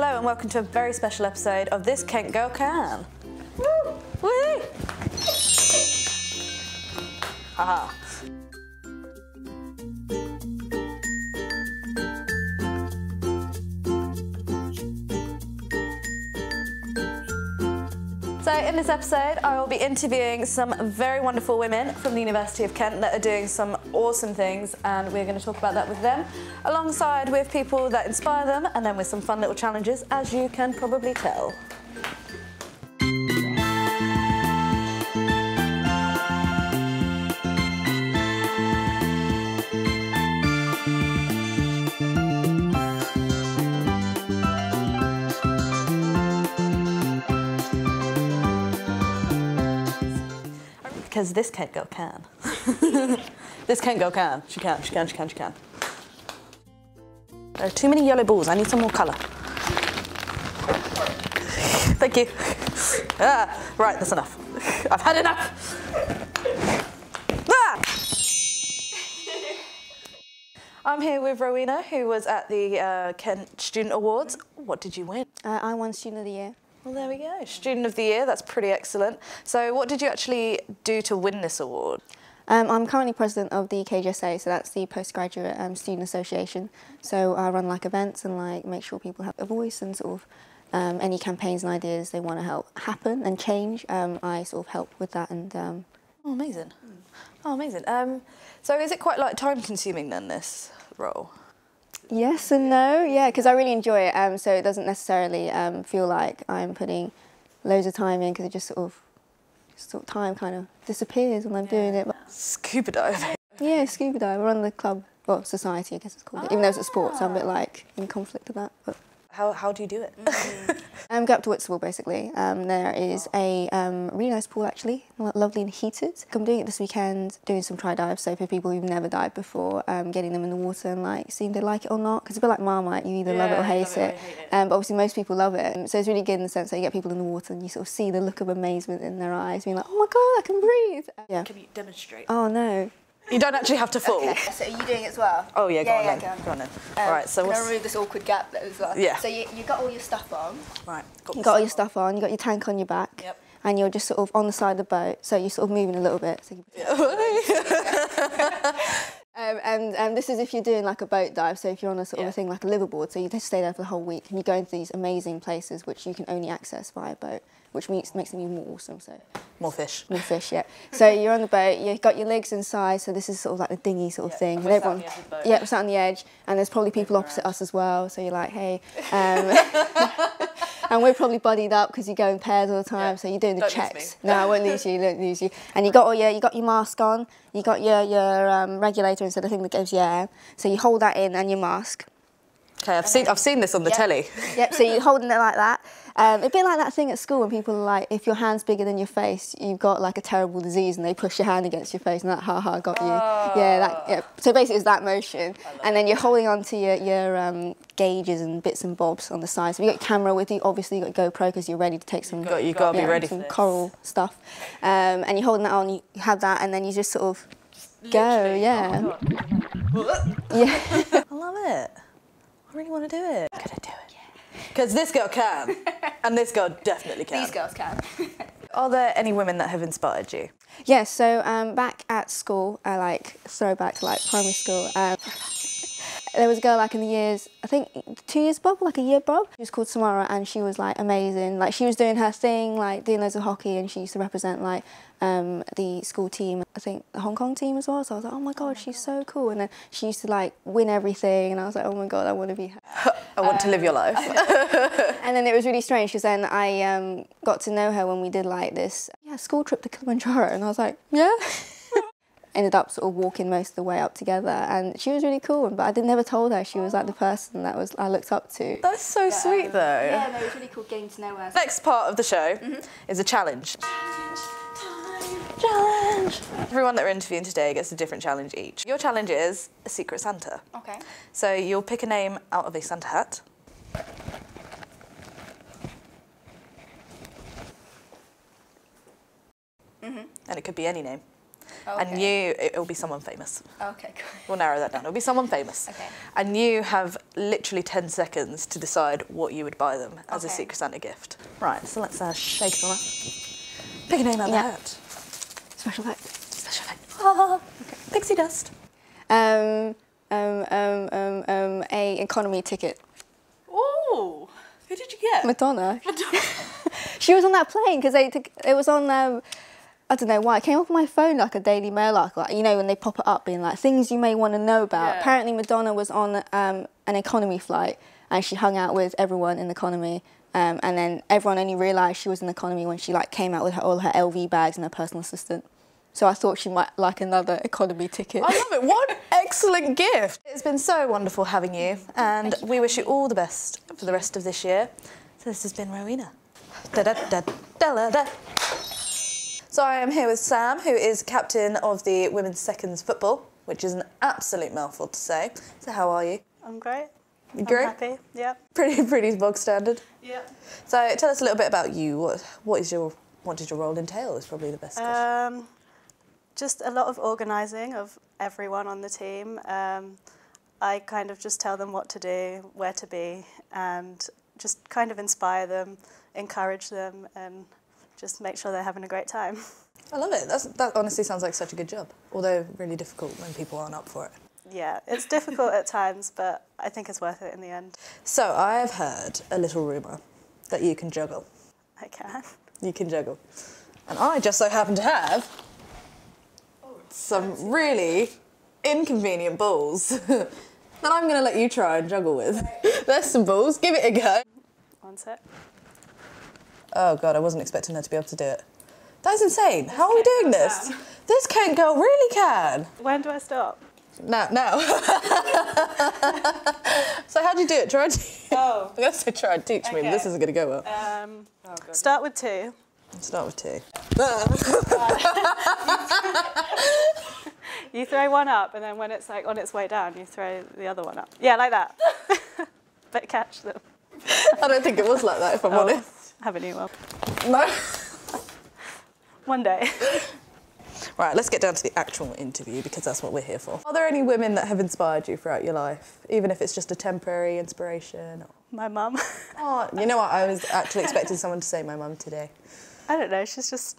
Hello and welcome to a very special episode of This Kent Girl Can. Woo! Woo! Haha. So in this episode, I will be interviewing some very wonderful women from the University of Kent that are doing some awesome things, and we're going to talk about that with them, alongside with people that inspire them, and then with some fun little challenges, as you can probably tell. Because this Kent girl can. This Kent girl can. She can. There are too many yellow balls. I need some more colour. Thank you. Right, that's enough. I've had enough. I'm here with Rowena, who was at the Kent Student Awards. What did you win? I won Student of the Year. Well, there we go. Student of the Year, that's pretty excellent. So what did you actually do to win this award? I'm currently president of the KGSA, so that's the Postgraduate Student Association. So I run like events and like make sure people have a voice and sort of any campaigns and ideas they want to help happen and change. I sort of help with that and... Oh, amazing. Oh, amazing. So is it quite like time consuming then, this role? Yes and no, yeah, because I really enjoy it, so it doesn't necessarily feel like I'm putting loads of time in, because it just sort of time kind of disappears when I'm doing it. Scuba diving. Yeah, scuba dive. We're on the club, well, society, I guess it's called. Even though it's a sport, so I'm a bit like in conflict with that. But how do you do it? Go up to Whitstable basically. There is a really nice pool actually, lovely and heated. I'm doing it this weekend, doing some tri dives, so for people who've never dived before, getting them in the water and like seeing if they like it or not. Because it's a bit like Marmite, you either love it or hate it. But obviously most people love it. So it's really good in the sense that you get people in the water and you sort of see the look of amazement in their eyes, being like, oh my God, I can breathe. Yeah. Can you demonstrate? Oh no. You don't actually have to fall. Okay. So are you doing it as well? Oh yeah, go on then. Go on then. Right, so what's... remove this awkward gap as well. Yeah. So you got all your stuff on. Right. You got all your stuff on, you got your tank on your back. Yep. And you're just sort of on the side of the boat, so you're sort of moving a little bit. So and this is if you're doing like a boat dive, so if you're on a sort of a thing like a liveaboard, so you just stay there for the whole week and you go into these amazing places which you can only access via boat, which makes them even more awesome. So more fish. More fish, yeah. So you're on the boat, you've got your legs inside, so this is sort of like the dinghy sort of thing. And everyone, we're sat on the edge, and there's probably people opposite us as well, so you're like, hey. And we're probably buddied up because you go in pairs all the time, so you're doing the checks. No, I won't lose you, don't lose you. And you got your mask on, you got your regulator instead of the thing that gives you air. So you hold that in and your mask. Okay, I've seen this on the telly. Yep, so you're holding it like that. A bit like that thing at school when people are like, if your hand's bigger than your face, you've got like a terrible disease and they push your hand against your face and that ha got you. Oh. Yeah, so basically it's that motion. And then you're holding on to your gauges and bits and bobs on the side. So you got your camera with you, obviously you got your GoPro because you're ready to take some... You've got to be ready some coral stuff. And you're holding that on, you have that, and then you just sort of go, yeah. Oh, yeah. I love it. I really want to do it. I'm gonna do it. Because this girl can, and this girl definitely can. These girls can. Are there any women that have inspired you? Yeah, so back at school, like throwback to like primary school, there was a girl like in the years, I think 2 years above, like a year above. She was called Samara and she was like amazing. Like she was doing her thing, like doing loads of hockey, and she used to represent like the school team, I think the Hong Kong team as well. So I was like, oh my God, she's so cool. And then she used to like win everything and I was like, oh my God, I want to be her. I want to live your life. And then it was really strange because then I got to know her when we did like this school trip to Kilimanjaro, and I was like, yeah. Ended up sort of walking most of the way up together, and she was really cool, but I never told her she was like the person that I looked up to. That's so sweet though. Yeah, no, it was really cool getting to know her. Next part of the show is a challenge. Challenge! Everyone that we're interviewing today gets a different challenge each. Your challenge is a Secret Santa. Okay. So you'll pick a name out of a Santa hat. And it could be any name. Okay. And it'll be someone famous. Okay, cool. We'll narrow that down. It'll be someone famous. Okay. And you have literally 10 seconds to decide what you would buy them as a Secret Santa gift. Right, so let's shake it on up. Pick a name out of the hat. Special effect. Special effect. Ah, pixie dust. A economy ticket. Ooh, who did you get? Madonna. She was on that plane because it was on. I don't know why. It came up on my phone like a Daily Mail article. Like, you know when they pop it up, being like things you may want to know about. Yeah. Apparently, Madonna was on an economy flight and she hung out with everyone in economy. And then everyone only realised she was in economy when she like came out with all her LV bags and her personal assistant. So I thought she might like another economy ticket. I love it. What an excellent gift. It's been so wonderful having you, and we wish you all the best for the rest of this year. So this has been Rowena. Da -da -da -da -da. So I am here with Sam, who is captain of the women's seconds football, which is an absolute mouthful to say. So how are you? I'm great. You great? I'm happy, yeah. Pretty bog standard. Yeah. So tell us a little bit about you. What did your role entail is probably the best question. Just a lot of organising of everyone on the team. I kind of just tell them what to do, where to be, and just kind of inspire them, encourage them, and just make sure they're having a great time. I love it. That honestly sounds like such a good job, although really difficult when people aren't up for it. Yeah, it's difficult at times, but I think it's worth it in the end. So I have heard a little rumour that you can juggle. I can. You can juggle. And I just so happen to have some really inconvenient balls that I'm going to let you try and juggle with. There's some balls. Give it a go. One sec. Oh, God, I wasn't expecting her to be able to do it. That is insane. How are we doing this? This Kent girl really can. When do I stop? Now. So how do you do it? Try and Oh. I'm going to say try and teach me, but this isn't going to go well. Start with 2. Start with 2. You throw one up, and then when it's like on its way down, you throw the other one up. Yeah, like that. But catch them. I don't think it was like that, if I'm honest. Have a new one. No. One day. Right, let's get down to the actual interview because that's what we're here for. Are there any women that have inspired you throughout your life, even if it's just a temporary inspiration? Or... My mum. Oh, you know what? I was actually expecting someone to say my mum today. I don't know. She's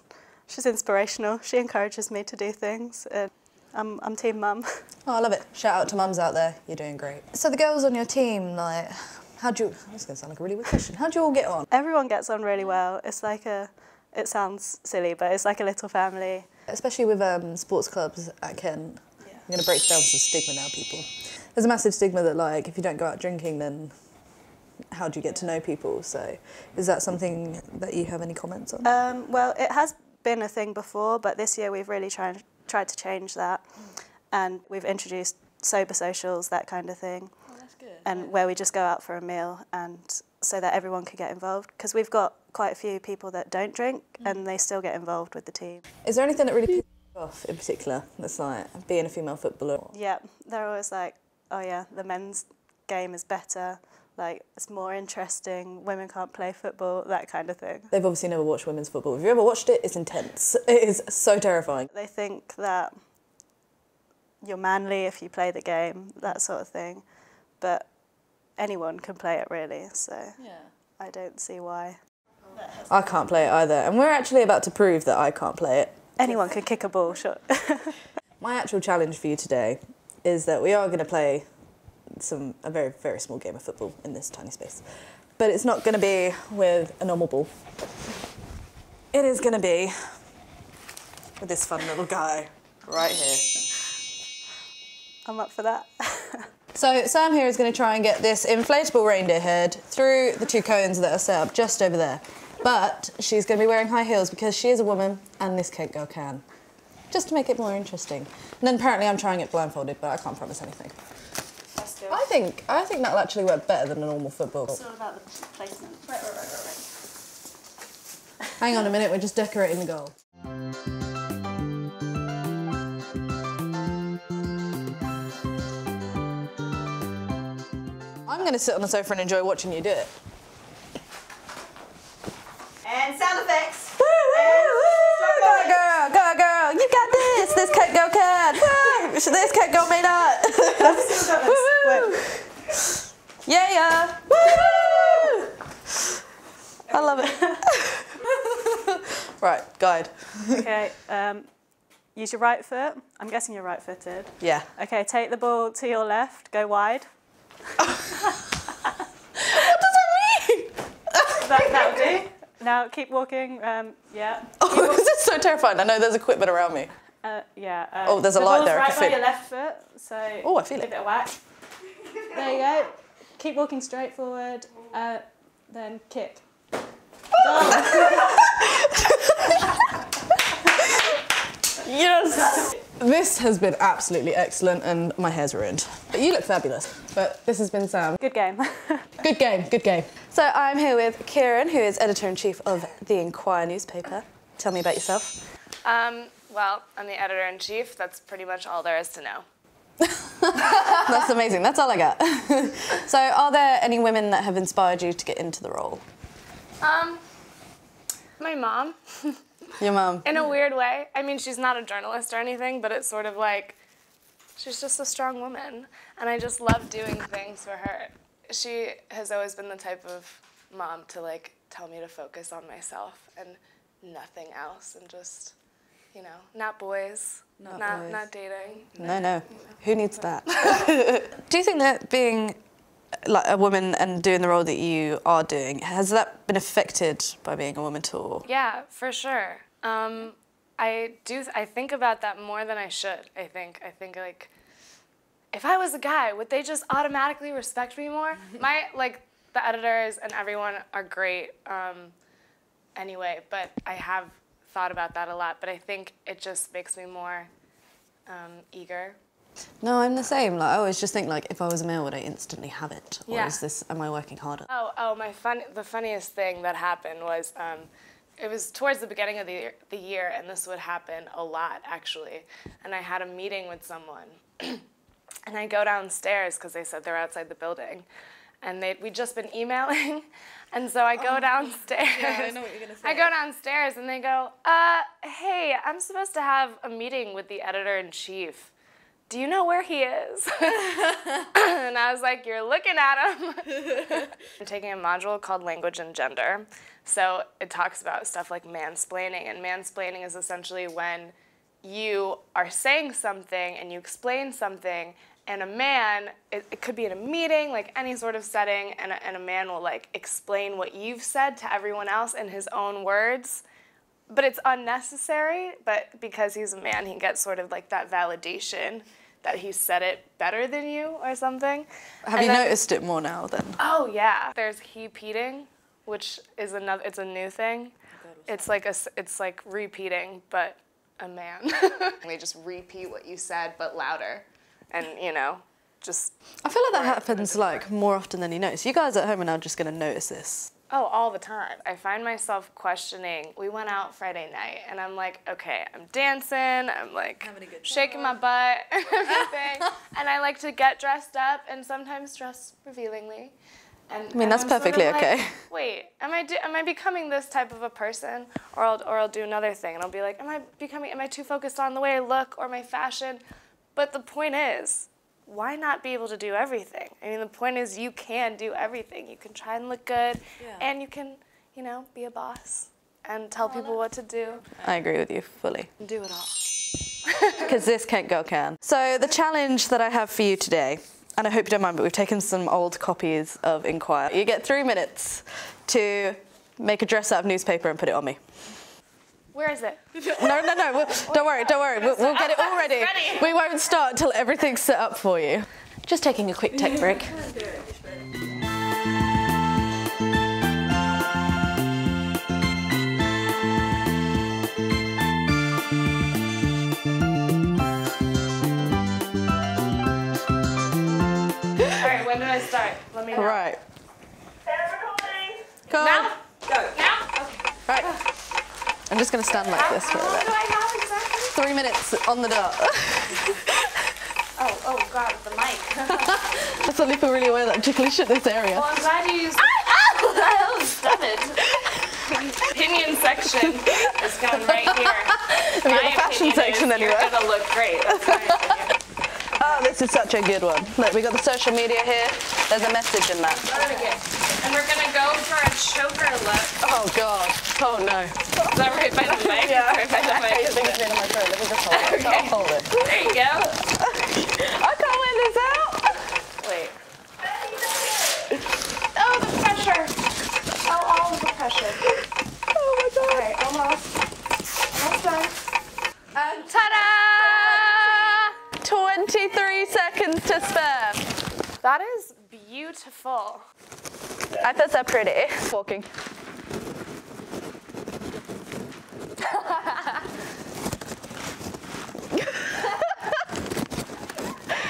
inspirational. She encourages me to do things. And I'm team mum. Oh, I love it. Shout out to mums out there. You're doing great. So the girls on your team, like, this is going to sound like a really weird question. How do you all get on? Everyone gets on really well. It's like it sounds silly, but it's like a little family. Especially with sports clubs at Kent. Yeah. I'm going to break down some stigma now, people. There's a massive stigma that, like, if you don't go out drinking, then how do you get to know people? So is that something that you have any comments on? Well, it has been a thing before, but this year we've really tried to change that. And we've introduced sober socials, that kind of thing. Oh, that's good. And where we just go out for a meal, and so that everyone can get involved. Because we've got quite a few people that don't drink and they still get involved with the team. Is there anything that really pisses you off in particular that's like being a female footballer? Yeah, they're always like, oh yeah, the men's game is better, like it's more interesting, women can't play football, that kind of thing. They've obviously never watched women's football. If you ever watched it, it's intense. It is so terrifying. They think that you're manly if you play the game, that sort of thing, but anyone can play it really, so yeah. I don't see why. I can't play it either, and we're actually about to prove that I can't play it. Anyone can kick a ball, sure. My actual challenge for you today is that we are going to play a very, very small game of football in this tiny space. But it's not going to be with a normal ball. It is going to be with this fun little guy right here. I'm up for that. So Sam here is going to try and get this inflatable reindeer head through the 2 cones that are set up just over there. But she's going to be wearing high heels because she is a woman and this Kent girl can. Just to make it more interesting. And then apparently I'm trying it blindfolded, but I can't promise anything. I think that'll actually work better than a normal football. It's all about the placement. Right. Hang on a minute, we're just decorating the goal. I'm going to sit on the sofa and enjoy watching you do it. And sound effects. Woo, woo, woo. Go girl, go girl, you got this. This Kent girl can. Woo. This Kent girl may not. I've still got this. Wait. Yeah. Woo! I love it. Right, guide. Okay, use your right foot. I'm guessing you're right-footed. Yeah. Okay, take the ball to your left, go wide. What does that mean? That'll do. Now keep walking, yeah. Oh, this is so terrifying. I know there's equipment around me. Yeah. Oh, there's a light there. Right by your left foot, so oh, I feel give it. it a whack. There you go. Keep walking straight forward, then kick. Yes! This has been absolutely excellent and my hair's ruined. But you look fabulous. But this has been Sam. Good game. Good game. So I'm here with Kieran, who is editor-in-chief of the Inquirer newspaper. Tell me about yourself. Well, I'm the editor-in-chief. That's pretty much all there is to know. That's amazing. That's all I got. So are there any women that have inspired you to get into the role? My mom. Your mum? In a weird way. I mean, she's not a journalist or anything, but it's sort of like, she's just a strong woman. And I just love doing things for her. She has always been the type of mom to like tell me to focus on myself and nothing else and just, you know, not boys, not dating. No. Who needs that? Do you think that being like a woman and doing the role that you are doing, has that been affected by being a woman at all? Yeah, for sure. I think about that more than I should. I think like, if I was a guy, would they just automatically respect me more? The editors and everyone are great anyway, but I have thought about that a lot, but I think it just makes me more eager. No, I'm the same. Like, I always just think, like, if I was a male, would I instantly have it? Or Yeah. am I working harder? The funniest thing that happened was, it was towards the beginning of the year, and this would happen a lot, actually. And I had a meeting with someone, and I go downstairs, because they said they're outside the building, and we'd just been emailing, and so I go downstairs. Yeah, I know what you're going to say. I go downstairs, and they go, hey, I'm supposed to have a meeting with the editor-in-chief. Do you know where he is? And I was like, you're looking at him. I'm taking a module called Language and Gender. So it talks about stuff like mansplaining, and mansplaining is essentially when you are saying something and you explain something, and a man, it could be in a meeting, like any sort of setting, and a man will like explain what you've said to everyone else in his own words. But it's unnecessary, but because he's a man, he gets sort of like that validation that he said it better than you or something. Have you noticed it more now then? Oh yeah. There's heap-eating, which is it's a new thing. It's like repeating, but a man. They just repeat what you said, but louder. And, you know, just... I feel like that happens like more often than you notice. You guys at home are now just going to notice this. Oh, all the time. I find myself questioning. We went out Friday night, and I'm like, okay, I'm dancing, I'm like shaking my butt and everything, and I like to get dressed up and sometimes dress revealingly. And, I mean, that's perfectly sort of okay. Like, wait, am I becoming this type of a person? Or I'll do another thing, and I'll be like, am I too focused on the way I look or my fashion? But the point is, why not be able to do everything? I mean, the point is you can do everything. You can try and look good, and you can, you know, be a boss and tell people what to do. I agree with you fully. Do it all. Because this Kent girl can. So the challenge that I have for you today, and I hope you don't mind, but we've taken some old copies of Inquirer. You get 3 minutes to make a dress out of newspaper and put it on me. Where is it? No. Don't worry. We'll get it all ready. We won't start until everything's set up for you. Just taking a quick tech break. All right, when do I start? Let me know. Right. Cool. Now? Go. Now? Okay. Right. I'm just going to stand like this for a How long bit. do I have exactly? 3 minutes on the dot. Oh God, the mic. I suddenly feel really aware that I'm ticklish at this area. Well, I'm glad you used stop it. Opinion section is going right here. Have you got a fashion section anyway? You're gonna look great. That's my opinion. Oh, this is such a good one. Look, we got the social media here. There's a message in that. And we're gonna go for a choker look. Oh God. Oh no. Is that right by the mic? Yeah. Right by the mic. I think it's in my throat. Let me just hold it. Okay. I'll hold it. There you go. I can't wear this out. Wait. Oh, the pressure. Oh, all of the pressure. Oh my God. Okay, almost. Almost done. And ta-da! 23 seconds to spare. That is beautiful. I feel so pretty. Walking.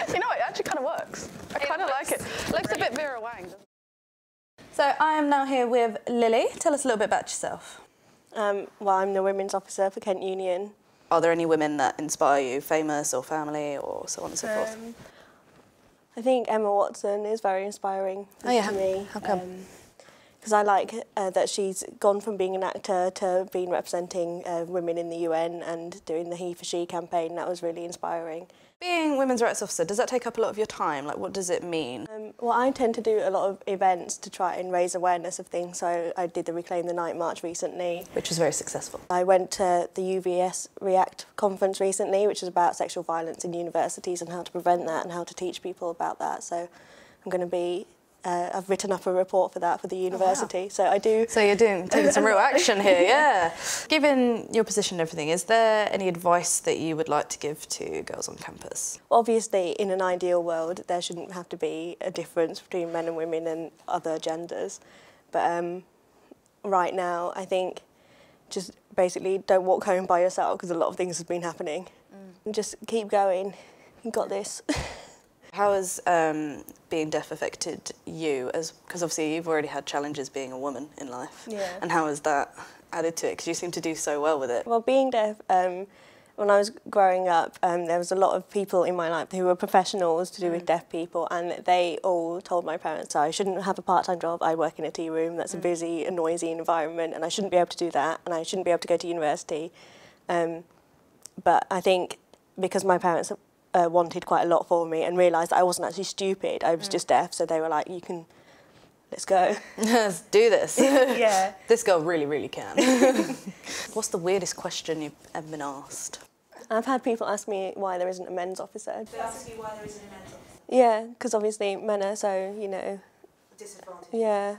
You know what? It actually kind of works. I kind of like it. Looks a bit Vera Wang. So I am now here with Lily. Tell us a little bit about yourself. Well, I'm the Women's Officer for Kent Union. Are there any women that inspire you, famous or family or so on and so forth? I think Emma Watson is very inspiring to me. How come? Because I like that she's gone from being an actor to being representing women in the UN and doing the He for She campaign. That was really inspiring. Being Women's Rights Officer, does that take up a lot of your time? Like, what does it mean? Well, I tend to do a lot of events to try and raise awareness of things. So I did the Reclaim the Night March recently. Which was very successful. I went to the UVS React conference recently, which is about sexual violence in universities and how to prevent that and how to teach people about that. So I'm going to be... I've written up a report for that for the university, so I do... So you're taking some real action here, yeah. Given your position and everything, is there any advice that you would like to give to girls on campus? Obviously, in an ideal world, there shouldn't have to be a difference between men and women and other genders. But right now, I think just basically don't walk home by yourself because a lot of things have been happening. And just keep going. You got this. How has being deaf affected you? Because obviously you've already had challenges being a woman in life. Yeah. And how has that added to it? Because you seem to do so well with it. Well, being deaf, when I was growing up, there was a lot of people in my life who were professionals to do with deaf people, and they all told my parents I shouldn't have a part-time job. I work in a tea room. That's a busy and noisy environment, and I shouldn't be able to do that, and I shouldn't be able to go to university. But I think because my parents wanted quite a lot for me and realised that I wasn't actually stupid, I was just deaf, so they were like, let's go. Let's do this. Yeah. This girl really, really can. What's the weirdest question you've ever been asked? I've had people ask me why there isn't a men's officer. They ask you why there isn't a men's officer. Yeah, because obviously men are so, Disadvantage. yeah.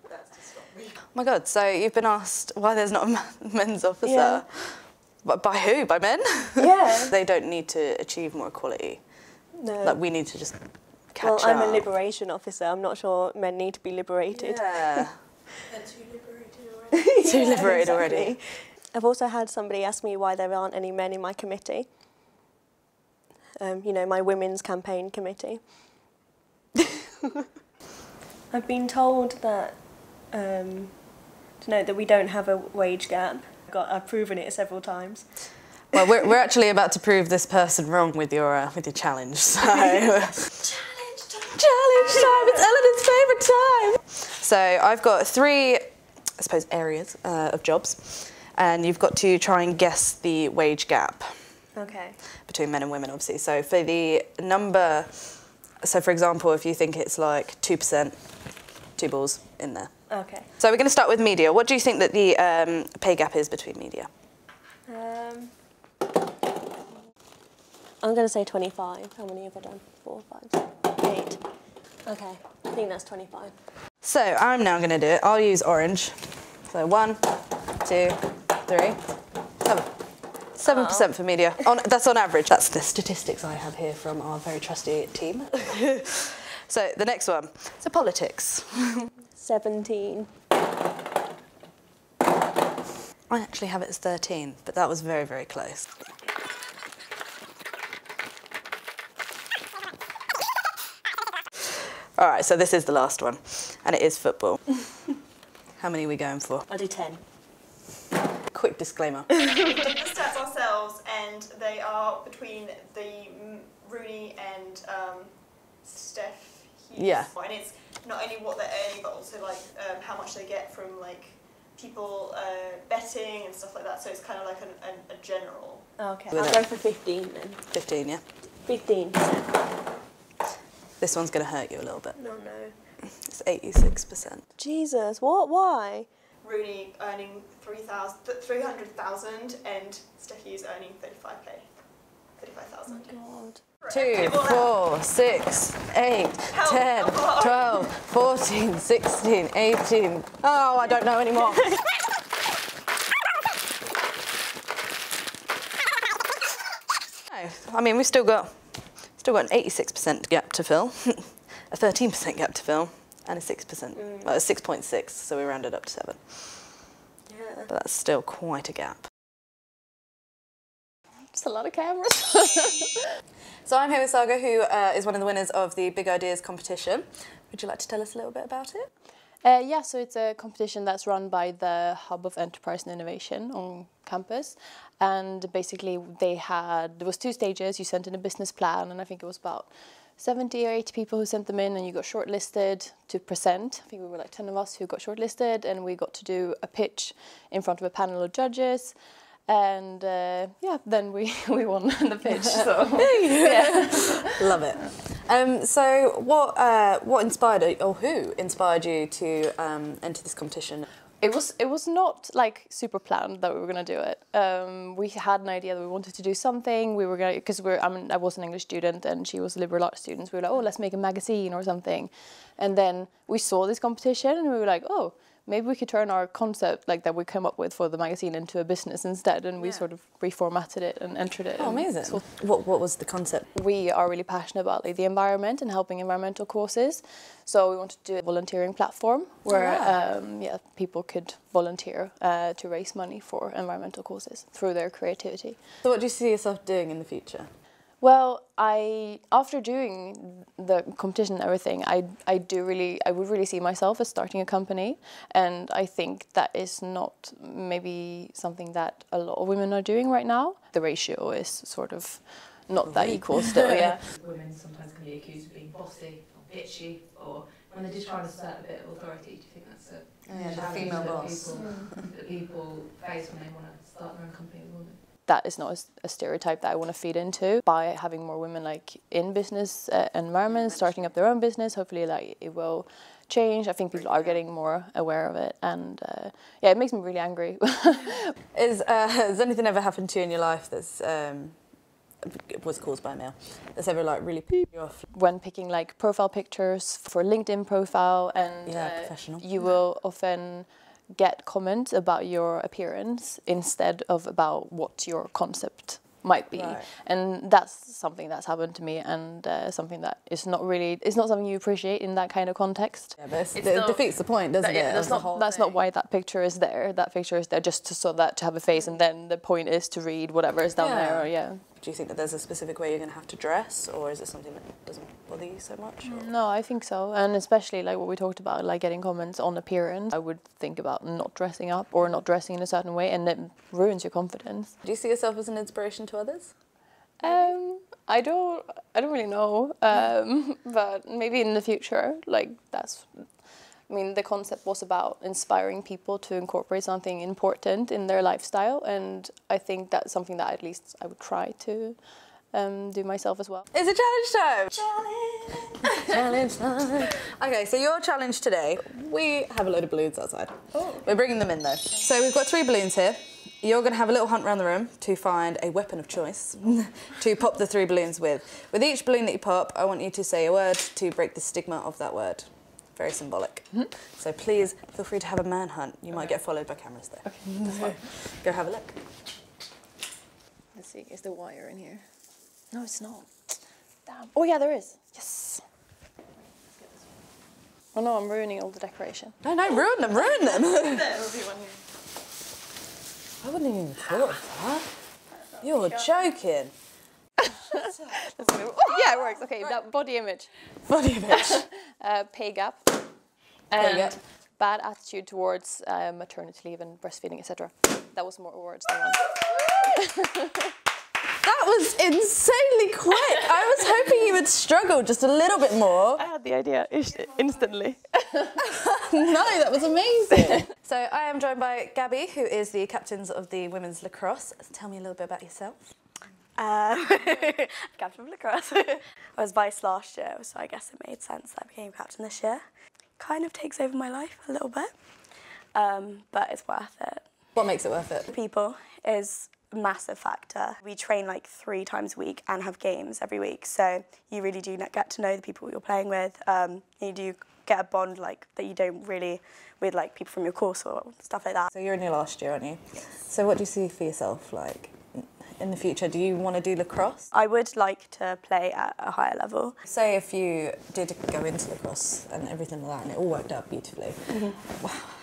That's to stop me. Oh my God, so you've been asked why there's not a men's officer? Yeah. But by who? By men? Yeah. They don't need to achieve more equality. No. Like, we need to just catch Well, up. I'm a liberation officer. I'm not sure men need to be liberated. Yeah. They're too liberated already. Too liberated already. Exactly. I've also had somebody ask me why there aren't any men in my committee. My women's campaign committee. I've been told that that we don't have a wage gap. I've proven it several times. Well, we're actually about to prove this person wrong with your challenge. So challenge time! It's Eleanor's favourite time. So I've got 3, I suppose, areas of jobs, and you've got to try and guess the wage gap. Okay. Between men and women, obviously. So for the number, so for example, if you think it's like 2%, 2 balls in there. Okay. So we're going to start with media. What do you think that the pay gap is between media? I'm going to say 25. How many have I done? 4, 5, 6, 8. Okay, I think that's 25. So I'm now going to do it. I'll use orange. So 1, 2, 3, 7. 7% for media. That's on average. That's the statistics I have here from our very trusty team. So the next one. So politics. 17. I actually have it as 13, but that was very, very close. All right, so this is the last one, and it is football. How many are we going for? I'll do 10. Quick disclaimer. We did the stats ourselves, and they are between the Rooney and Steph Hughes. Yeah. And it's not only what they're earning, but also like how much they get from like people betting and stuff like that. So it's kind of like a general. Okay, With I'll it. go for 15 then. 15, yeah. 15%. This one's going to hurt you a little bit. No, no. It's 86%. Jesus, what? Why? Rooney earning 300,000 and Steffi's earning 35k. 35,000. God. 2, 4, 6, 8, 10, 12, 14, 16, 18. Oh, I don't know anymore. I mean, we've still got an 86% gap to fill, a 13% gap to fill, and a 6%. Well, a 6.6, so we rounded up to 7. Yeah. But that's still quite a gap. Just a lot of cameras. So I'm here with Sagar, who is one of the winners of the Big Ideas competition. Would you like to tell us a little bit about it? Yeah, so it's a competition that's run by the Hub of Enterprise and Innovation on campus. And basically there was 2 stages. You sent in a business plan, and I think it was about 70 or 80 people who sent them in, and you got shortlisted to present. I think we were like 10 of us who got shortlisted, and we got to do a pitch in front of a panel of judges. And yeah, then we won the pitch. So yeah, love it. So what inspired, or who inspired you to enter this competition? It was not like super planned that we were gonna do it. We had an idea that we wanted to do something. We were gonna, because I was an English student and she was a liberal arts student. So we were like, oh, let's make a magazine or something. And then we saw this competition and we were like, oh, maybe we could turn our concept like that we came up with for the magazine into a business instead, and we sort of reformatted it and entered it. Oh, amazing. So what was the concept? We are really passionate about like the environment and helping environmental causes. So we wanted to do a volunteering platform where people could volunteer to raise money for environmental causes through their creativity. So what do you see yourself doing in the future? Well, after doing the competition and everything, I would really see myself as starting a company, and I think that is not maybe something that a lot of women are doing right now. The ratio is sort of not that equal still, yeah. Women sometimes can be accused of being bossy or bitchy, or when they're just trying to assert a bit of authority. Do you think that's a the female boss that people face when they want to start their own company as a woman? That is not a stereotype that I want to feed into. By having more women like in business environments, starting up their own business, hopefully like it will change. I think people are getting more aware of it, and yeah, it makes me really angry. Has anything ever happened to you in your life that's was caused by a male that's ever like really pissed you off? When picking like profile pictures for a LinkedIn profile, and professional, you will often get comments about your appearance instead of about what your concept might be. Right. And that's something that's happened to me, and something that is not really, it's not something you appreciate in that kind of context. Yeah, but it defeats the point, doesn't it? That's not why that picture is there. That picture is there just to have a face, and then the point is to read whatever is down there. Or, Do you think that there's a specific way you're going to have to dress, or is it something that doesn't bother you so much? Or? No, I think so, and especially like what we talked about, like getting comments on appearance. I would think about not dressing up or not dressing in a certain way, and it ruins your confidence. Do you see yourself as an inspiration to others? I don't really know, but maybe in the future, like that's. I mean, the concept was about inspiring people to incorporate something important in their lifestyle, and I think that's something that at least I would try to do myself as well. It's a challenge time! Challenge time! Okay, so your challenge today, we have a load of balloons outside. Oh. We're bringing them in though. So we've got 3 balloons here. You're going to have a little hunt around the room to find a weapon of choice to pop the 3 balloons with. With each balloon that you pop, I want you to say a word to break the stigma of that word. Very symbolic. So please feel free to have a manhunt. You might get followed by cameras though. Okay, that's fine. Go have a look. Let's see, is the wire in here? No, it's not. Damn. Oh yeah, there is. Yes. Oh no, I'm ruining all the decoration. No, ruin them, ruin them. There will be one here. I wouldn't even thought of that. You're joking. Oh, yeah, it works. Okay, that body image. Body image. Pay gap. And bad attitude towards maternity leave and breastfeeding, etc. That was more words than one. That was insanely quick. I was hoping you would struggle just a little bit more. I had the idea instantly. No, that was amazing. So I am joined by Gabby, who is the captains of the women's lacrosse. Tell me a little bit about yourself. Captain of lacrosse. I was vice last year, so I guess it made sense that I became captain this year. Kind of takes over my life a little bit, but it's worth it. What makes it worth it? People is a massive factor. We train like 3 times a week and have games every week, so you really do get to know the people you're playing with. You do get a bond like that you don't really with like people from your course or stuff like that. So you're in your last year, aren't you? So what do you see for yourself like in the future? Do you want to do lacrosse? I would like to play at a higher level. Say if you did go into lacrosse and everything like that and it all worked out beautifully,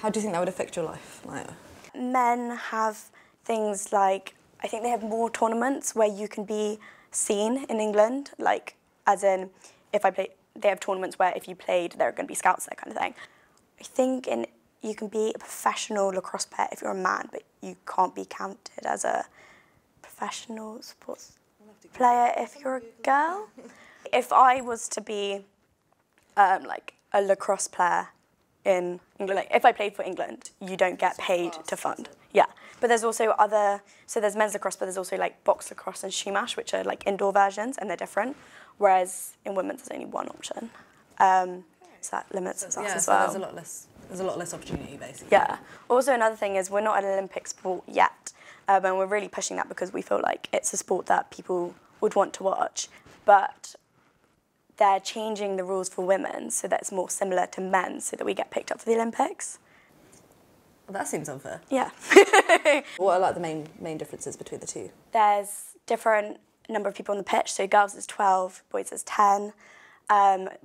how do you think that would affect your life? Like, men have things like, I think they have more tournaments where you can be seen in England, like as in if I play, they have tournaments where if you played there are going to be scouts there kind of thing. I think you can be a professional lacrosse player if you're a man, but you can't be counted as a professional sports player if you're a girl. If I was to be like a lacrosse player in England, like if I played for England, you don't get paid to fund. Yeah, but there's also so there's men's lacrosse, but there's also like box lacrosse and shumash, which are like indoor versions, and they're different. Whereas in women's, there's only one option, so that limits us as well. So there's a lot less opportunity, basically. Yeah. Also, another thing is we're not an Olympic sport yet, and we're really pushing that because we feel like it's a sport that people would want to watch, but they're changing the rules for women so that it's more similar to men, so that we get picked up for the Olympics. Well, that seems unfair. Yeah. What are like the main differences between the two? There's different number of people on the pitch, so girls is 12, boys is 10.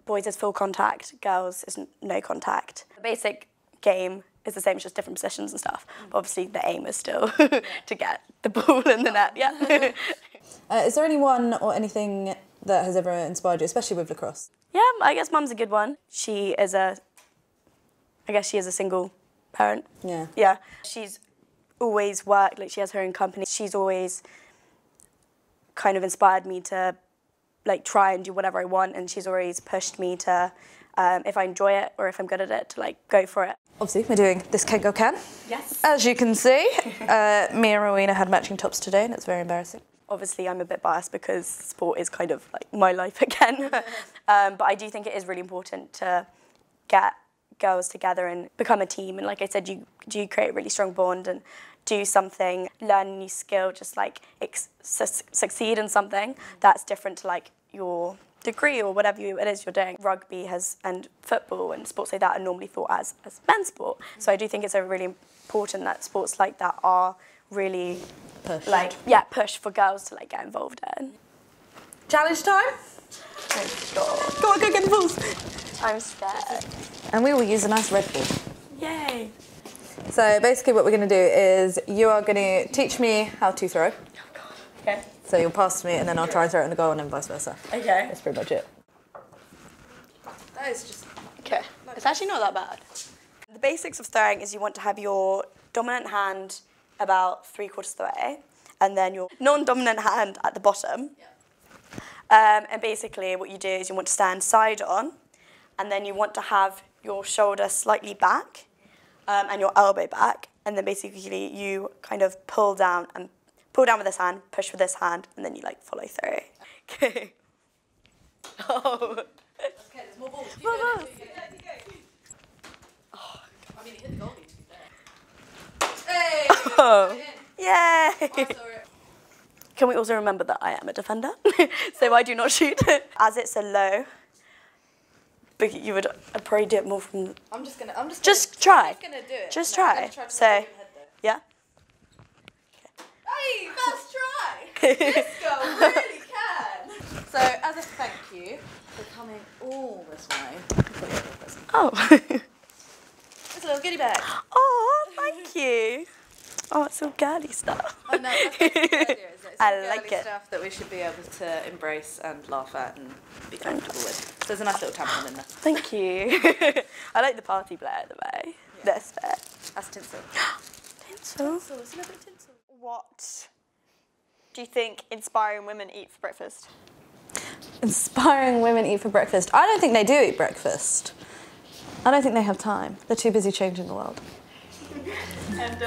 Boys is full contact, girls is no contact. The basic game is the same, it's just different positions and stuff. But obviously the aim is still to get the ball in the net, yeah. Is there anyone or anything that has ever inspired you, especially with lacrosse? Yeah, I guess Mum's a good one. I guess she is a single parent. Yeah. Yeah. She's always worked, like she has her own company. She's always kind of inspired me to like try and do whatever I want, and she's always pushed me to, if I enjoy it or if I'm good at it, to like go for it. Obviously, we're doing this Can Go Can. Yes. As you can see, me and Rowena had matching tops today, and it's very embarrassing. Obviously, I'm a bit biased because sport is kind of like my life again. But I do think it is really important to get girls together and become a team. And like I said, you do create a really strong bond and do something, learn a new skill, just like succeed in something that's different to like your degree or whatever it is you're doing. Rugby and football and sports like that are normally thought as men's sport. So I do think it's really important that sports like that are really push for girls to like get involved in. Challenge time? Oh God. Go on, go get the balls. I'm scared. And we will use a nice red ball. Yay. So basically what we're going to do is you are going to teach me how to throw. Oh God. Okay. So you'll pass to me and then I'll try and throw it in the goal and then vice versa. Okay. That's pretty much it. That is just... Okay. It's actually not that bad. The basics of throwing is you want to have your dominant hand about 3/4 of the way and then your non-dominant hand at the bottom. Yeah. And basically what you do is you want to stand side on and then you want to have your shoulder slightly back and your elbow back, and then basically you kind of pull down with this hand, push with this hand, and then you like follow through. Okay. Oh. Okay, there's more balls. More balls. Oh, I mean, it hit the goalie, to be fair. Hey! Oh. Yay! I saw it. Can we also remember that I am a defender, so I do not shoot. As it's a low, but you would probably do it more from. Just try. I'm just gonna do it. Just try. So, yeah. Hey, first try. This girl really can. So, as a thank you for coming all this way. Oh. It's a little goodie bag. Oh, thank you. Oh, it's all girly stuff. I know. That's the idea, isn't it? It's I all like girly it. stuff that we should be able to embrace and laugh at and be comfortable with. So there's a nice little tampon in there. Thank you. I like the party blare at the way. Yeah. This bit. That's tinsel. Tinsel. It's a little bit tinsel. What do you think inspiring women eat for breakfast? Inspiring women eat for breakfast. I don't think they do eat breakfast. I don't think they have time. They're too busy changing the world. And